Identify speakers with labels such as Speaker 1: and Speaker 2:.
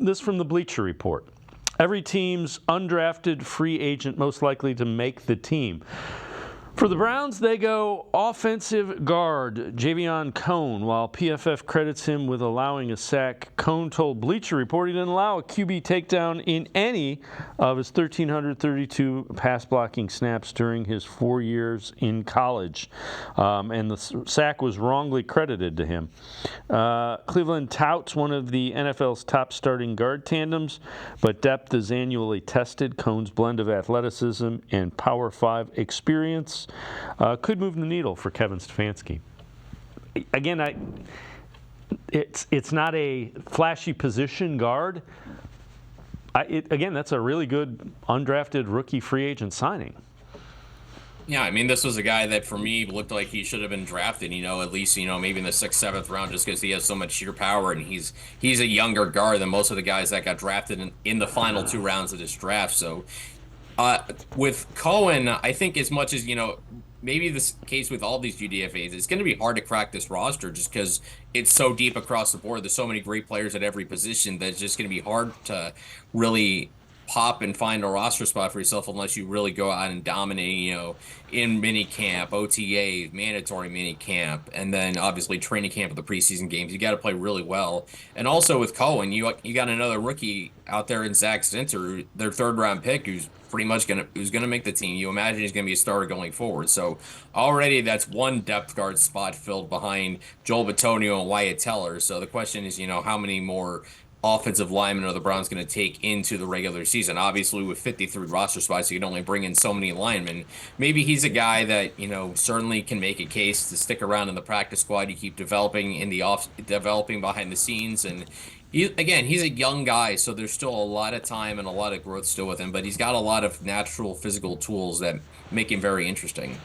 Speaker 1: This from the Bleacher Report. Every team's undrafted free agent most likely to make the team. For the Browns, they go offensive guard Javion Cohen. While PFF credits him with allowing a sack, Cohen told Bleacher Report he didn't allow a QB takedown in any of his 1,332 pass-blocking snaps during his 4 years in college. And the sack was wrongly credited to him. Cleveland touts one of the NFL's top starting guard tandems, but depth is annually tested. Cohen's blend of athleticism and Power 5 experience could move the needle for Kevin Stefanski. Again, it's not a flashy position guard. Again, that's a really good undrafted rookie free agent signing.
Speaker 2: Yeah, I mean, this was a guy that for me looked like he should have been drafted, at least, maybe in the 6th, 7th round, just because he has so much sheer power, and he's a younger guard than most of the guys that got drafted in the final 2 rounds of this draft. So with Cohen, I think as much as, maybe this case with all these UDFAs, it's going to be hard to crack this roster just because it's so deep across the board. There's so many great players at every position that it's just going to be hard to really pop and find a roster spot for yourself unless you really go out and dominate, in mini camp, OTA, mandatory mini camp, and then obviously training camp of the preseason games. You got to play really well. And also with Cohen, you got another rookie out there in Zach Zinter, their 3rd round pick, who's pretty much who's gonna make the team. You imagine he's gonna be a starter going forward. So already that's one depth guard spot filled behind Joel Bitonio and Wyatt Teller. So the question is, how many more offensive linemen are the Browns going to take into the regular season? Obviously, with 53 roster spots, you can only bring in so many linemen. Maybe he's a guy that, certainly can make a case to stick around in the practice squad. You keep developing developing behind the scenes. And he's a young guy, so there's still a lot of time and a lot of growth still with him, but he's got a lot of natural physical tools that make him very interesting.